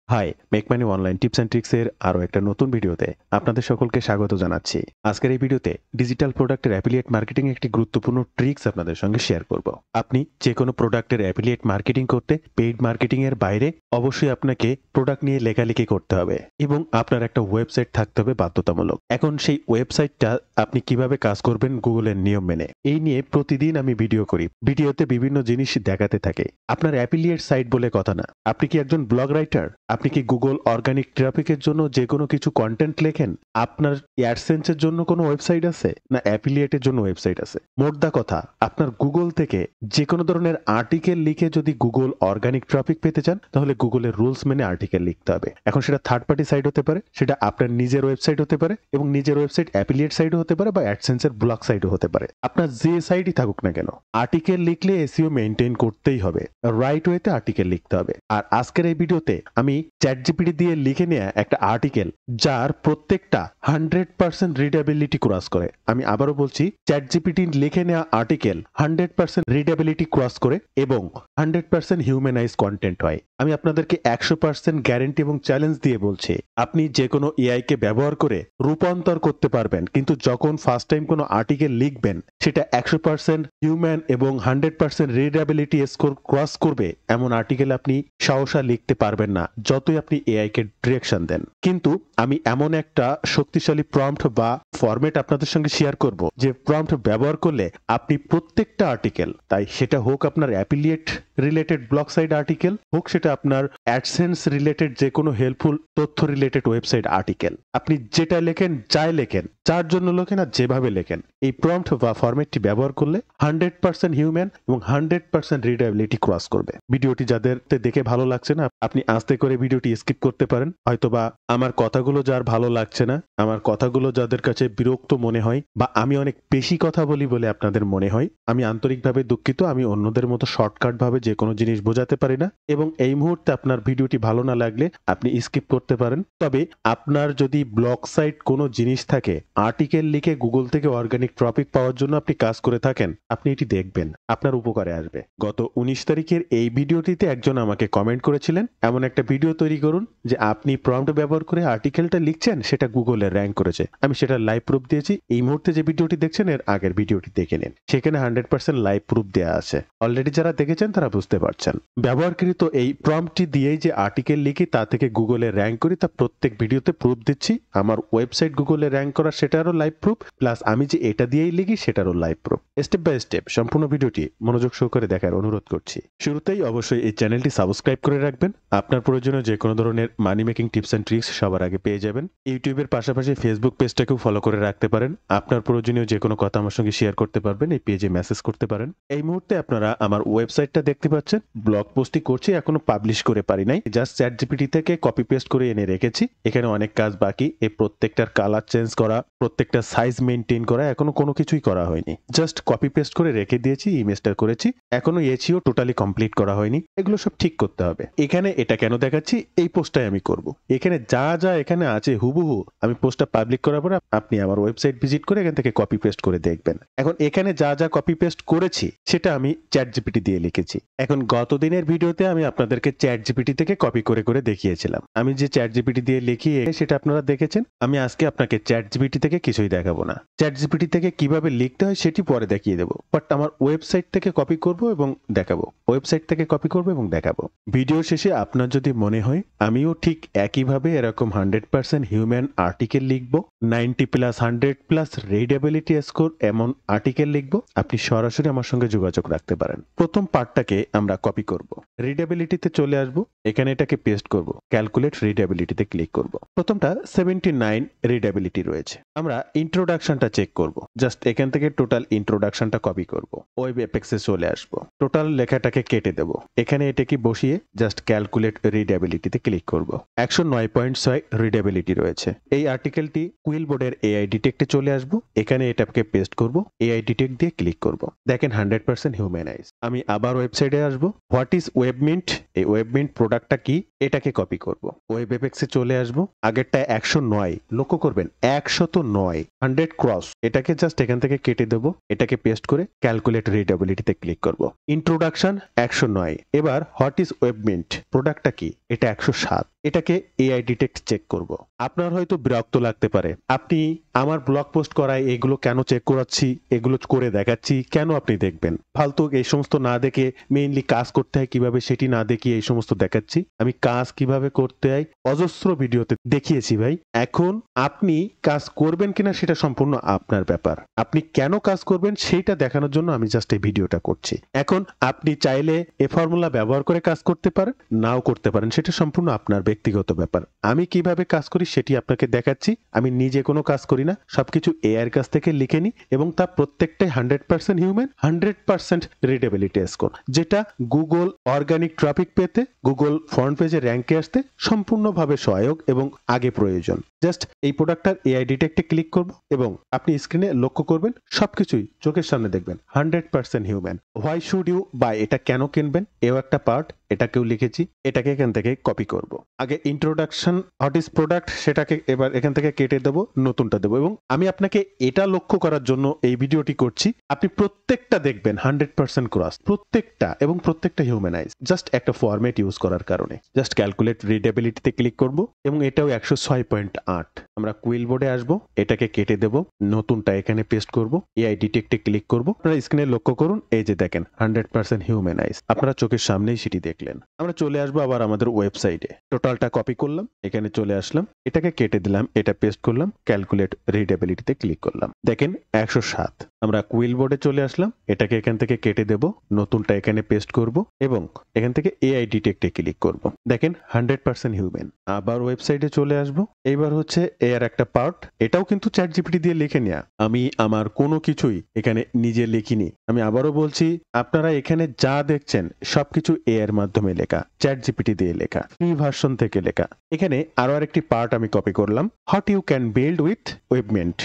High, make money online tips and tricks এর আরো একটা নতুন ভিডিওতে আপনাদের সকলকে স্বাগত জানাচ্ছি। আজকের এই ভিডিওতে ডিজিটাল প্রোডাক্টের অ্যাফিলিয়েট মার্কেটিং একটি গুরুত্বপূর্ণ ট্রিক্স আপনাদের সঙ্গে শেয়ার করব। আপনি যে কোনো প্রোডাক্টের অ্যাফিলিয়েট মার্কেটিং করতে পেইড মার্কেটিং এর বাইরে অবশ্যই আপনাকে প্রোডাক্ট নিয়ে লেখালেখি করতে হবে এবং আপনার একটা ওয়েবসাইট থাকতে হবে বাধ্যতামূলক। এখন সেই ওয়েবসাইটটা আপনি কিভাবে কাজ করবেন গুগলের নিয়ম মেনে, এই নিয়ে প্রতিদিন আমি ভিডিও করি। ভিডিওতে বিভিন্ন জিনিস দেখাতে থাকে। আপনার অ্যাফিলিয়েট সাইট বলে কথা না। আপনি কি একজন ব্লগ রাইটার? আপনি কি গুগল অর্গানিক ট্রাফিকের জন্য যে কোনো কিছু কন্টেন্ট লেখেন? আপনার অ্যাডসেন্সের জন্য কোনো ওয়েবসাইট আছে, না অ্যাফিলিয়েটের জন্য ওয়েবসাইট আছে? মোট দা কথা, আপনার গুগল থেকে যে কোনো ধরনের আর্টিকেল লিখে যদি গুগল অর্গানিক ট্রাফিক পেতে চান, তাহলে গুগলের রুলস মেনে আর্টিকেল লিখতে হবে। এখন সেটা থার্ড পার্টি সাইট হতে পারে, সেটা আপনার নিজের ওয়েবসাইট হতে পারে, এবং নিজের ওয়েবসাইট অ্যাফিলিয়েট সাইটও হতে পারে, বা অ্যাডসেন্সের ব্লগ সাইটও হতে পারে। আপনার যে সাইটই থাকুক না কেন, আর্টিকেল লিখলে এসইও মেনটেন করতেই হবে, রাইট ওয়েতে আর্টিকেল লিখতে হবে। আর আজকের এই ভিডিওতে আমি চ্যাটজিপিটি দিয়ে লিখে নেওয়া একটা আর্টিকেল যার প্রত্যেকটা 100% রিডেবিলিটি ক্রস করে। আমি আবারও বলছি, চ্যাটজিপিটি লিখে নেওয়া আর্টিকেল 100% রিডেবিলিটি ক্রস করে এবং 100% হিউম্যানাইজ কন্টেন্ট হয়। আমি আপনাদেরকে 100% গ্যারান্টি এবং চ্যালেঞ্জ দিয়ে বলছি, আপনি যে কোনো এআই কে ব্যবহার করে রূপান্তর করতে পারবেন, কিন্তু যখন ফার্স্ট টাইম কোনো আর্টিকেল লিখবেন সেটা 100% হিউম্যান এবং 100% রিডেবিলিটি স্কোর ক্রস করবে এমন আর্টিকেল আপনি সহসা লিখতে পারবেন না, যতই আপনি এআই কে ডিরেকশন দেন। কিন্তু আমি এমন একটা শক্তিশালী প্রম্পট বা ফরম্যাট আপনাদের সঙ্গে শেয়ার করব, যে প্রম্পট ব্যবহার করলে আপনি প্রত্যেকটা আর্টিকেল, তাই সেটা হোক আপনার affiliate related blog site article, হোক সেটা আপনার অ্যাডসেন্স রিলেটেড যে কোনো হেল্পফুল তথ্য রিলেটেড ওয়েবসাইট আর্টিকেল, আপনি যেটা লেখেন, যাই লেখেন, যার জন্য লেখেন আর যেভাবে লেখেন, এই প্রম্পট বা ফরম্যাটটি ব্যবহার করলে 100% হিউম্যান এবং 100% রিডেবিলিটি ক্রস করবে। ভিডিওটি যাদের দেখে ভালো লাগছে না, আপনি আস্তে করে ভিডিওটি স্কিপ করতে পারেন। হয়তোবা আমার কথাগুলো যার ভালো লাগছে না, আমার কথাগুলো যাদের কাছে বিরক্ত মনে হয়, বা আমি অনেক বেশি কথা বলি বলে আপনাদের মনে হয়, আমি আন্তরিকভাবে দুঃখিত। আমি অন্যদের মতো শর্টকাট ভাবে যে কোনো জিনিস বোঝাতে পারি না, এবং এই মুহূর্তে আপনার ভিডিওটি ভালো না লাগলে আপনি স্কিপ করতে পারেন। তবে আপনার যদি ব্লগ সাইট কোনো জিনিস থাকে, আর্টিকেল লিখে গুগল থেকে অর্গানিক ট্রাফিক পাওয়ার জন্য আপনি কাজ করে থাকেন, আপনি এটি দেখবেন, আপনার উপকারে আসবে। গত 19 তারিখের এই ভিডিওটিতে একজন আমাকে কমেন্ট করেছিলেন, এমন একটা ভিডিও তৈরি করুন যে আপনি প্রম্পট ব্যবহার করে আর্টিকেলটা লিখছেন, সেটা গুগলে র্যাঙ্ক করেছে। আমি সেটা লাইভ প্রুফ দিয়েছি। এই মুহূর্তে যে ভিডিওটি দেখছেন এর আগের ভিডিওটি দেখে নিন, সেখানে 100% লাইভ প্রুফ দেওয়া আছে। অলরেডি যারা দেখেছেন তারা বুঝতে পারছেন। ব্যবহারকৃত এই প্রম্পটটি দিয়েই যে আর্টিকেল লিখি, তা থেকে গুগলে র্যাঙ্ক করি, তা প্রত্যেক ভিডিওতে প্রুফ দিচ্ছি। আমার ওয়েবসাইট গুগলে র্যাঙ্ক করা, সেটারও লাইভ প্রুফ, প্লাস আমি যে এটা দিয়েই লিখি সেটারও live proof. Step by step সম্পূর্ণ ভিডিওটি মনোযোগ সহকারে দেখার অনুরোধ করছি। শুরুতেই অবশ্যই এই চ্যানেলটি সাবস্ক্রাইব করে রাখবেন। আপনার প্রয়োজনীয় যে কোনো ধরনের মানি মেকিং টিপস অ্যান্ড ট্রিক্স সবার আগে পেয়ে যাবেন। ইউটিউবের পাশাপাশি ফেসবুক পেজটাকেও ফলো করে রাখতে পারেন। আপনার প্রয়োজনীয় যে কোনো কথা আমার সঙ্গে শেয়ার করতে পারবেন, এই পেজে মেসেজ করতে পারেন। এই মুহূর্তে আপনারা আমার ওয়েবসাইটটা দেখতে পাচ্ছেন। ব্লগ পোস্টই করছি, এখনো পাবলিশ করে পারি নাই। জাস্ট চ্যাটজিপিটি থেকে কপি পেস্ট করে এনে রেখেছি। এখানে অনেক কাজ বাকি। এই প্রত্যেকটার কালার চেঞ্জ করা, প্রত্যেকটা সাইজ মেনটেন করা, এখনো কোনো কিছুই করা হয়নি। জাস্ট কপি পেস্ট করে রেখে দিয়েছি, ইমেজটা করেছি। এখনো এসইও টোটালি কমপ্লিট করা হয়নি। এগুলো সব ঠিক করতে হবে। এখানে এটা কেন দেখাচ্ছি, এই পোস্টটাই আমি করব। এখানে যা যা এখানে আছে হুবহু আমি পোস্টটা পাবলিক করার পরে আপনি আমার ওয়েবসাইট ভিজিট করে এখান থেকে কপি পেস্ট করে দেখবেন। এখন এখানে যা যা কপি পেস্ট করেছি সেটা আমি চ্যাটজিপিটি দিয়ে লিখেছি। এখন গত দিনের ভিডিওতে আমি আপনাদেরকে চ্যাটজিপিটি থেকে কপি করে করে দেখিয়েছিলাম। আমি যে চ্যাটজিপিটি দিয়ে লিখি সেটা আপনারা দেখেছেন। আমি আজকে আপনাকে চ্যাটজিপিটি থেকে কিছুই দেখাবো না। চ্যাটজিপিটি থেকে কিভাবে লিখতে হয় সেটি পরে দেখিয়ে দেবো, বাট আমার ওয়েবসাইট থেকে কপি করব এবং দেখাবো। ওয়েবসাইট থেকে কপি করব এবং দেখাবো। ভিডিও শেষে আপনার যদি মনে হয় আমিও ঠিক একইভাবে এরকম 100% হিউম্যান আর্টিকেল লিখবো, 90+100+ রিডেবিলিটি স্কোর এমন আর্টিকেল লিখবো, আপনি সরাসরি আমার সঙ্গে যোগাযোগ রাখতে পারেন। প্রথম পার্টটাকে আমরা কপি করব। রিডেবিলিটিতে চলে আসব, এখানে এটাকে পেস্ট করব, ক্যালকুলেট রিডেবিলিটিতে ক্লিক করব। প্রথমটা 79 রিডেবিলিটি রয়েছে। আমরা ইন্ট্রোডাকশনটা চেক করব। জাস্ট এখান থেকে টোটাল ইন্ট্রোডাকশনটা কপি করব, ওয়েব অ্যাপেক্সে চলে আসব, টোটাল লেখাটাকে কেটে দেব। এখানে এটাকে বসিয়ে জাস্ট ক্যালকুলেট রিডেবিলিটিতে ক্লিক করব। 109.6 রিডেবিলিটি রয়েছে। এই আর্টিকেলটি কুইলবোর্ডের এআই ডিটেক্টে চলে আসব, এখানে এটাকে পেস্ট করব, এআই ডিটেক্ট দিয়ে ক্লিক করব। দেখেন 100% হিউম্যানাইজ। আমি আবার ওয়েবসাইটে আসব, হোয়াট ইজ ওয়েবমিন্ট এই ওয়েবমিন্ট প্রোডাক্টটা কি এটাকে কপি করব। ওয়েব এপেক্সে চলে আসব, আগেরটা 109, লক্ষ্য করবেন 109 100 ক্রস, এটাকে জাস্ট এখান থেকে কেটে দেব, এটাকে পেস্ট করে ক্যালকুলেট রিডেবিলিটিতে ক্লিক করব। ইন্ট্রোডাকশন 109, এবার হোয়াট ইজ ওয়েবমিন্ট প্রোডাক্টটা কি এটা 107, এটাকে এআই ডিটেক্ট চেক করব। আপনার হয়তো বিরক্ত লাগতে পারে, আপনি আমার ব্লগ পোস্ট করায় এগুলো কেন চেক করাচ্ছি, এগুলো করে দেখাচ্ছি কেন আপনি দেখবেন, ফালতু এই সমস্ত না দেখে মেইনলি কাজ করতে হয় কিভাবে সেটি না দেখিয়ে এই সমস্ত দেখাচ্ছি। আমি কাজ কিভাবে করতে হয় অজস্র ভিডিওতে দেখিয়েছি ভাই। এখন আপনি কাজ করবেন কিনা সেটা সম্পূর্ণ আপনার ব্যাপার, আপনি কেন কাজ করবেন সেইটা দেখানোর জন্য আমি জাস্ট এই ভিডিওটা করছি। এখন আপনি চাইলে এ ফর্মুলা ব্যবহার করে কাজ করতে পারেন, নাও করতে পারেন, সেটা সম্পূর্ণ আপনার ব্যক্তিগত ব্যাপার। আমি কিভাবে কাজ করি সেটি আপনাকে দেখাচ্ছি। আমি নিজে কোনো কাজ করি না, সবকিছু এআই এর কাছ থেকে লিখে নিই এবং তা প্রত্যেকটাই 100% হিউম্যান, 100% রিডেবিলিটি স্কোর, যেটা গুগল অর্গানিক ট্রাফিক পেতে, গুগল ফ্রন্ট পেজে র্যাঙ্কে আসতে সম্পূর্ণভাবে সহায়ক এবং আগে প্রয়োজন। জাস্ট এই প্রোডাক্টটার এআই ডিটেক্টে ক্লিক করব এবং আপনি স্ক্রিনে লক্ষ্য করবেন সবকিছুই চোখের সামনে দেখবেন 100% human. Why should you buy, এটা কেন কিনবেন এও একটা পার্ট, এটাকেও লিখেছি, এটাকে এখান থেকে কপি করব। আগে ইন্ট্রোডাকশন হোয়াট ইজ প্রোডাক্ট সেটাকে এবার এখান থেকে কেটে দেবো, নতুনটা দেবো। এবং আমি আপনাকে এটা লক্ষ্য করার জন্য এই ভিডিওটি করছি, আপনি প্রত্যেকটা দেখবেন 100% ক্রস, প্রত্যেকটা, এবং প্রত্যেকটা হিউম্যানাইজ, জাস্ট একটা ফরম্যাট ইউজ করার কারণে। জাস্ট ক্যালকুলেট রিডেবিলিটিতে ক্লিক করব এবং এটাও 106.8। আমরা কুইল বোর্ডে আসবো, এটাকে কেটে দেব, নতুনটা এখানে পেস্ট করব, এআই ডিটেক্টে ক্লিক করব। আপনারা স্ক্রিনে লক্ষ্য করুন, এই যে দেখেন 100% হিউম্যানাইজ, আপনারা চোখের সামনেই সেটি দেখলেন। আমরা চলে আসবো আবার আমাদের ওয়েবসাইটে, টোটালটা কপি করলাম, এখানে চলে আসলাম, এটাকে কেটে দিলাম, এটা পেস্ট করলাম, ক্যালকুলেট রিডেবিলিটিতে ক্লিক করলাম, দেখেন 107। আমরা কুইল বোর্ডে চলে আসলাম, এটাকে এখান থেকে কেটে দেব, নতুনটা এখানে পেস্ট করব এবং এখান থেকে এআই ডিটেক্টে ক্লিক করব, দেখেন 100% হিউম্যান। আবার ওয়েবসাইটে চলে আসবো, এইবার হচ্ছে এর একটা পার্ট, এটাও কিন্তু চ্যাট জিপিটি দিয়ে লিখে নেয়া, আমি আমার কোনো কিছুই এখানে নিজে লিখিনি। আমি আবারও বলছি, আপনারা এখানে যা দেখছেন সবকিছু এআই এর মাধ্যমে লেখা, চ্যাট জিপিটি দিয়ে লেখা, ফ্রি ভার্সন থেকে লেখা। এখানে আরো আরেকটি পার্ট আমি কপি করলাম, what you can build with Webmint,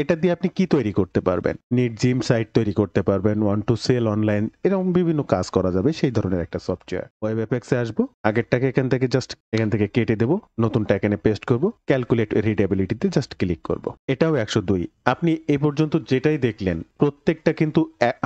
এটা দিয়ে আপনি কি তৈরি করতে পারবেন, নিট জিম সাইট তৈরি করতে পারবেন, ওয়ান টু সেল অনলাইন, এরকম বিভিন্ন কাজ করা যাবে সেই ধরনের একটা সফটওয়্যার। ওয়েব এপেক্সে আসবো, আগেরটাকে এখান থেকে জাস্ট এখান থেকে কেটে দেবো, নতুনটা এখানে পেস্ট করব, ক্যালকুলেট রিডেবিলিটিতে জাস্ট ক্লিক করব, এটাও 102। আপনি এই পর্যন্ত যেটাই দেখলেন প্রত্যেকটা কিন্তু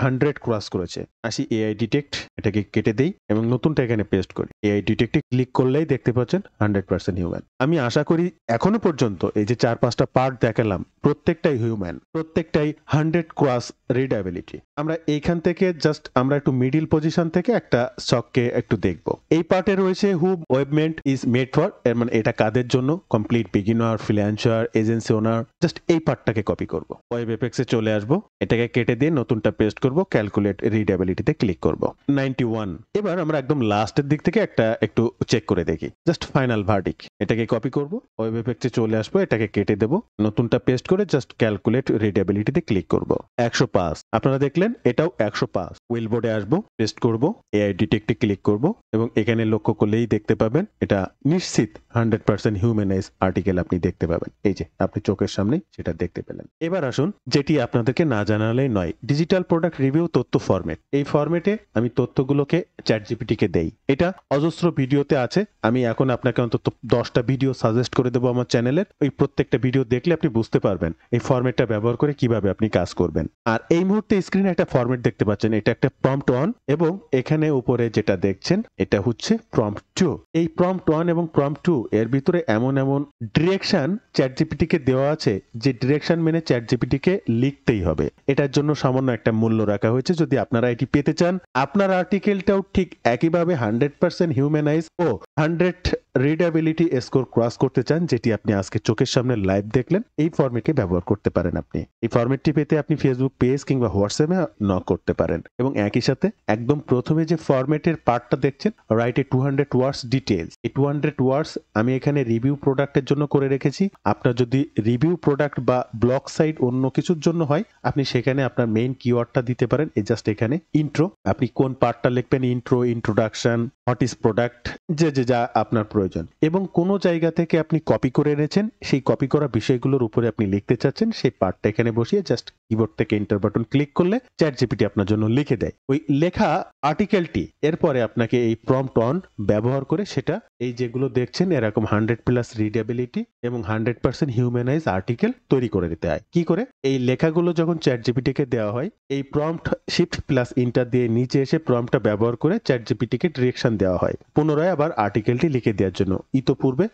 100 ক্রস করেছে। আসি এআই ডিটেক্ট, এটাকে কেটে দেই এবং নতুনটা এখানে পেস্ট করি, এআই ডিটেক্টে ক্লিক করলেই দেখতে পাচ্ছেন 100% হিউম্যান। আমি আশা করি এখনো পর্যন্ত এই যে 4-5টা পার্ট দেখালাম প্রত্যেকটাই হিউম্যান, প্রত্যেকটাই 100 ক্রস রিডেবিলিটি। আমরা এইখান থেকে জাস্ট আমরা একটু মিডিল পজিশন থেকে একটা স্টককে একটু দেখব। এই পার্টে রয়েছে হু ওয়েবমিন্ট ইজ মেড ফর, এর মানে এটা কাদের জন্য, কমপ্লিট বিগিনার, ফ্রিল্যান্সার, এজেন্সি ওনার। জাস্ট এই পার্টটাকে কপি করব, ওয়েব এপেক্সে চলে আসবো, এটাকে কেটে দিয়ে নতুনটা পেস্ট করব, ক্যালকুলেট রিডেবিলিটিতে ক্লিক করব, 91। এবার আমরা একদম লাস্টের দিক থেকে একটা একটু চেক করে দেখি, জাস্ট ফাইনাল ভার্ডিক, এটাকে কপি করব, ওয়েব এপেক্সে চলে আসবো, এটাকে কেটে দেব, নতুনটা পেস্ট করে জাস্ট ক্যালকুলেট রিডেবিলিটিতে ক্লিক করব, 105। আপনারা দেখলেন এটাও 105। উইল বোর্ডে আসবো, পেস্ট করব, এআই ডিটেক্টে ক্লিক করব এবং এখানে লক্ষ্য করলেই দেখতে পাবেন এটা নিশ্চিত 100% হিউম্যানাইজ আর্টিকেল আপনি দেখতে পাবেন, এই যে আপনি চোখের সামনে সেটা দেখতে পেলেন। এবার আসুন যেটি আপনাদেরকে না জানালেই নয়, ডিজিটাল প্রোডাক্ট রিভিউ তথ্য ফরম্যাট। এই ফরম্যাটে আমি তথ্যগুলোকে চ্যাট জিপিটিকে দেই, এটা অজস্র ভিডিওতে আছে। আমি এখন আপনাকে অন্তত 10টা ভিডিও সাজেস্ট করে দেবো আমার চ্যানেলের, ওই প্রত্যেকটা ভিডিও দেখলে আপনি বুঝতে পারবেন এই ফরম্যাটটা ব্যবহার করে কিভাবে আপনি কাজ করবেন। আর এই মুহূর্তে স্ক্রিনে একটা ফরম্যাট দেখতে পাচ্ছেন, এটা একটা প্রম্পট 1 এবং এখানে উপরে যেটা দেখছেন এটা হচ্ছে প্রম্পট 2। এই প্রম্পট 1 এবং প্রম্পট 2 এর ভিতরে এমন এমন ডিরেকশন চ্যাট জিপিটিকে দেওয়া আছে যে ডিরেকশন মেনে চ্যাট জিপিটিকে লিখতেই হবে। এটার জন্য সামান্য একটা মূল্য রাখা হয়েছে। যদি আপনারা এটি পেতে চান, আপনার আর্টিকেলটাও ঠিক একইভাবে 100% হিউম্যানাইজ ও 100 রিডেবিলিটি স্কোর ক্রস করতে চান, যেটি আপনি আজকে চোখের সামনে লাইভ দেখলেন, এই ফরম্যাটকে ব্যবহার করতে পারেন। আপনি এই ফরম্যাটটি পেতে আপনি ফেসবুক পেজ কিংবা হোয়াটসঅ্যাপে নক করতে পারেন এবং একই সাথে একদম প্রথমে যে ফরম্যাটের পার্টটা দেখছেন, রাইটে 200 ওয়ার্ডস ডিটেইলস, এই 200 ওয়ার্ডস আমি এখানে রিভিউ প্রোডাক্টের জন্য করে রেখেছি। আপনার যদি রিভিউ প্রোডাক্ট বা ব্লগ সাইট অন্য কিছুর জন্য হয়, আপনি সেখানে আপনার মেইন কিওয়ার্ডটা দিতে পারেন। এই জাস্ট এখানে ইন্ট্রো, আপনি কোন পার্টটা লিখবেন, intro, introduction, what is product, যে যা আপনার প্রয়োজন, এবং কোনো জায়গা থেকে আপনি কপি করে এনেছেন, সেই কপি করা বিষয়গুলোর উপরে আপনি লিখতে চাচ্ছেন, সেই পার্টটা এখানে বসিয়ে জাস্ট কিবোর্ড থেকে এন্টার বাটন ক্লিক করলে চ্যাট জিপিটি আপনার জন্য লিখে দেয় ওই লেখা আর্টিকেলটি। এরপরে আপনাকে এই প্রম্পট অন ব্যবহার করে সেটা এই যেগুলো দেখছেন এরকম 100+ রিডেবিলিটি এবং 100% হিউম্যানাইজ আর্টিকেল তৈরি করে দিতে হয়। কি করে? এই লেখাগুলো যখন চ্যাট জিপিটিকে দেওয়া হয়, এই প্রম্পট শিফট প্লাস ইন্টার দিয়ে নিচে এসে প্রম্পটটা ব্যবহার করে চ্যাট জিপিটিকে ডিরেকশন দেওয়া হয় পুনরায় আবার আর্টিকেলটি লিখে দেওয়ার জন্য। ইতোপূর্বে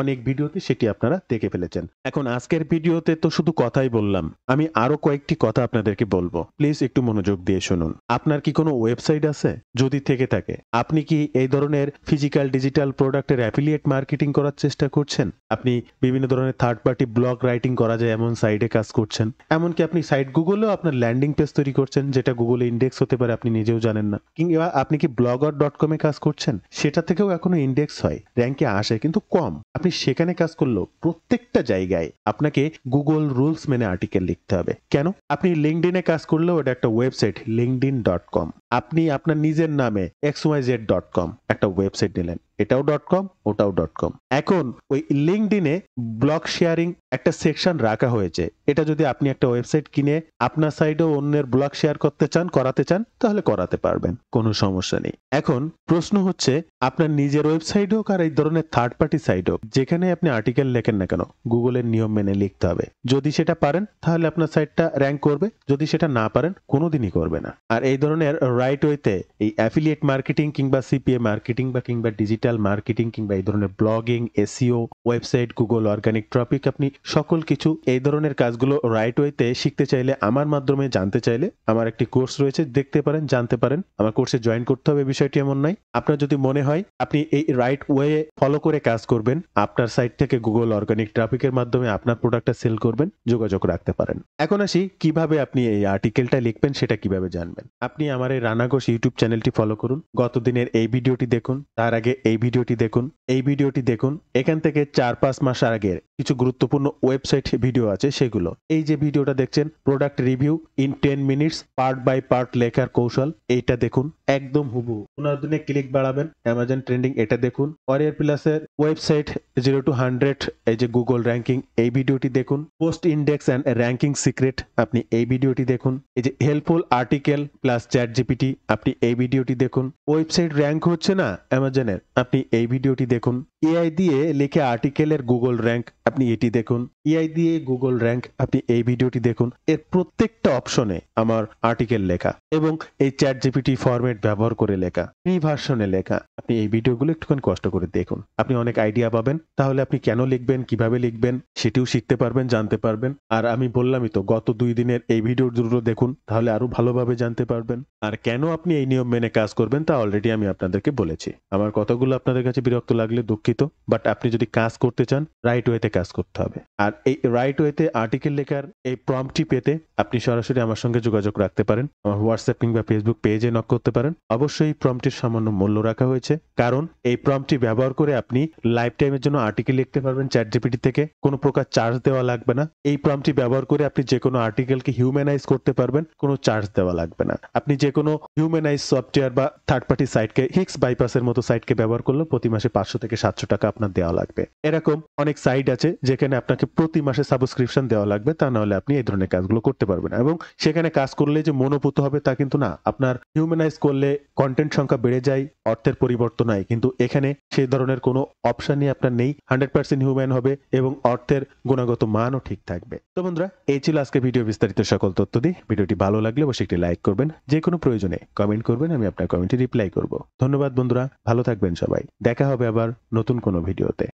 অনেক ভিডিওতে সেটি আপনারা দেখে ফেলেছেন। এখন আজকের ভিডিওতে তো শুধু কথাই বললাম, আমি আরো কয়েকটি কথা আপনাদেরকে বলবো, প্লিজ একটু মনোযোগ দিয়ে শুনুন। আপনার কি কোনো ওয়েবসাইট আছে? যদি থেকে থাকে, আপনি কি এই ধরনের ফিজিক্যাল ডিজিটাল প্রোডাক্টের অ্যাফিলিয়েট মার্কেটিং করার চেষ্টা করছেন? আপনি বিভিন্ন ধরনের থার্ড পার্টি ব্লগ রাইটিং করা যায় এমন সাইটে কাজ করছেন, এমনকি আপনি সাইট গুগলেও আপনার ল্যান্ডিং পেজ তৈরি করছেন যেটা গুগলে ইন্ডেক্স হতে পারে, আপনি নিজেও জানেন না। কিংবা আপনি কি blogger.com এ কাজ করছেন, সেটা থেকেও এখনো ইন্ডেক্স হয়, র্যাঙ্কে আসে কিন্তু কম। আপনি সেখানে কাজ করলেও প্রত্যেকটা জায়গায় আপনাকে গুগল রুলস মেনে আর্টিকেল লিখতে হবে। কেন? আপনি লিঙ্কডইনে কাজ করলেও এটা একটা ওয়েবসাইট linkedin.com, আপনি আপনার নিজের নামে xyz.com একটা ওয়েবসাইট নিলেন, এটাও .com ওটাও .com। এখন ওই লিঙ্কডইনে ব্লগ শেয়ারিং একটা সেকশন রাখা হয়েছে, এটা যদি আপনি একটা ওয়েবসাইট কিনে আপনার সাইডেও অন্যের ব্লগ শেয়ার করতে চান, করাতে চান, তাহলে করাতে পারবেন, কোনো সমস্যা নেই। এখন প্রশ্ন হচ্ছে, আপনার নিজের ওয়েবসাইট হোক আর এই ধরনের থার্ড পার্টি সাইট হোক, যেখানে আপনি আর্টিকেল লেখেন না কেন, গুগলের নিয়ম মেনে লিখতে হবে। যদি সেটা পারেন তাহলে আপনার সাইটটা র্যাঙ্ক করবে, যদি সেটা না পারেন কোনোদিনই করবে না। আর এই ধরনের রাইট ওয়েতে এই অ্যাফিলিয়েট মার্কেটিং কিংবা সিপিএ মার্কেটিং বা কিংবা ডিজিটাল মার্কেটিং কিংবা এই ধরনের blogging, SEO, website, Google organic traffic, আপনি সকল কিছু এই ধরনের কাজগুলো রাইট ওয়েতে শিখতে চাইলে, আমার মাধ্যমে জানতে চাইলে, আমার একটি কোর্স রয়েছে, দেখতে পারেন, জানতে পারেন। আমার কোর্সে জয়েন করতে হবে বিষয়টি এমন নাই। আপনার যদি মনে হয় আপনি এই রাইট ওয়ে ফলো করে কাজ করবেন, আপনার সাইট থেকে গুগল অর্গানিক ট্রাফিকের মাধ্যমে আপনার প্রোডাক্টটা সেল করবেন, যোগাযোগ রাখতে পারেন। এখন আসি কিভাবে আপনি এই আর্টিকেলটা লিখবেন, সেটা কিভাবে জানবেন। আপনি আমার এই রানা ঘোষ ইউটিউব চ্যানেলটি ফলো করুন, গত দিনের এই ভিডিওটি দেখুন, তার আগে এই ভিডিওটি দেখুন, এই ভিডিওটি দেখুন। এখান থেকে 4-5 মাস আগের কিছু গুরুত্বপূর্ণ ওয়েবসাইট ভিডিও আছে সেগুলো। এই যে ভিডিওটা দেখছেন, product review in 10 minutes part by part লেখার কৌশল, এইটা দেখুন, একদম হুবহু 15 দিনে ক্লিক বাড়াবেন, অ্যামাজন ট্রেন্ডিং, এটা দেখুন। ওয়ারিয়র প্লাসের ওয়েবসাইট 0 to 100, এই যে গুগল র্যাঙ্কিং, এই ভিডিওটি দেখুন। Post index and ranking secret, আপনি এই ভিডিওটি দেখুন। এই যে helpful article plus chat GPT, আপনি এই ভিডিওটি দেখুন। ওয়েবসাইট র্যাঙ্ক হচ্ছে না অ্যামাজনের, আপনি এই ভিডিওটি দেখুন। এআই দিয়ে লেখে আর্টিকেলের গুগল র্যাঙ্ক, আপনি এটি দেখুন। এআই দিয়ে গুগল র্যাঙ্ক, আপনি এই ভিডিওটি দেখুন। এর প্রত্যেকটা অপশনে আমার আর্টিকেল লেখা এবং এই চ্যাট জিপিটি ফরম্যাট ব্যবহার করে লেখা, ফ্রি ভার্সনে লেখা। আপনি এই ভিডিওগুলো একটুখানি কষ্ট করে দেখুন, আপনি অনেক আইডিয়া পাবেন। তাহলে আপনি কেন লিখবেন, কিভাবে লিখবেন সেটিও শিখতে পারবেন, জানতে পারবেন। আর আমি বললামই তো, গত 2 দিনের এই ভিডিও দুটো দেখুন, তাহলে আরো ভালোভাবে জানতে পারবেন। আর কেন আপনি এই নিয়ম মেনে কাজ করবেন তা অলরেডি আমি আপনাদেরকে বলেছি। আমার কথাগুলো আপনাদের কাছে বিরক্ত লাগলে দুঃখিত, বাট আপনি যদি কাজ করতে চান, রাইট ওয়েতে কাজ করতে হবে। আর এই রাইট ওয়েতে আর্টিকেল লেখার এই প্রম্পটটি পেতে আপনি সরাসরি আমার সঙ্গে যোগাযোগ রাখতে পারেন, আমার হোয়াটসঅ্যাপ কিংবা ফেসবুক পেজে নক করতে পারেন। অবশ্যই প্রম্পটির সামান্য মূল্য রাখা হয়েছে, কারণ এই প্রম্পটটি ব্যবহার করে আপনি লাইফ টাইমের জন্য আর্টিকেল লিখতে পারবেন চ্যাট জিপিটি থেকে, কোনো প্রকার চার্জ দেওয়া লাগবে না। এই প্রম্পটটি ব্যবহার করে আপনি যে কোনো আর্টিকেলকে হিউম্যানাইজ করতে পারবেন, কোনো চার্জ দেওয়া লাগবে না। আপনি যে কোনো হিউম্যানাইজ সফটওয়্যার বা থার্ড পার্টি সাইটকে, হিক্স বাইপাসের মতো সাইটকে ব্যবহার করলে প্রতি মাসে 500 থেকে 700 টাকা আপনার দেওয়া লাগবে। এরকম অনেক সাইট আছে যেখানে আপনাকে প্রতি মাসে সাবস্ক্রিপশন দেওয়া লাগবে, তা না হলে আপনি এই ধরনের কাজগুলো করতে পারবেন না। এবং সেখানে কাজ করলে যে মনোভূত হবে তা কিন্তু না, আপনার হিউম্যানাইজ করলে কন্টেন্ট সংখ্যা বেড়ে যায়, অর্থের পরিবর্তন হয়, কিন্তু এখানে সেই ধরনের কোনো অপশনই আপনার নেই। 100% হিউম্যান হবে এবং অর্থের গুণগত মানও ঠিক থাকবে। তো বন্ধুরা, এই ছিল আজকে ভিডিও বিস্তারিত সকল তথ্য দিয়ে। ভিডিওটি ভালো লাগলে অবশ্যই একটি লাইক করবেন, যে কোনো প্রয়োজনে কমেন্ট করবেন, আমি আপনার কমেন্টে রিপ্লাই করব। ধন্যবাদ বন্ধুরা, ভালো থাকবেন সবাই, দেখা হবে আবার নতুন কোনো ভিডিওতে।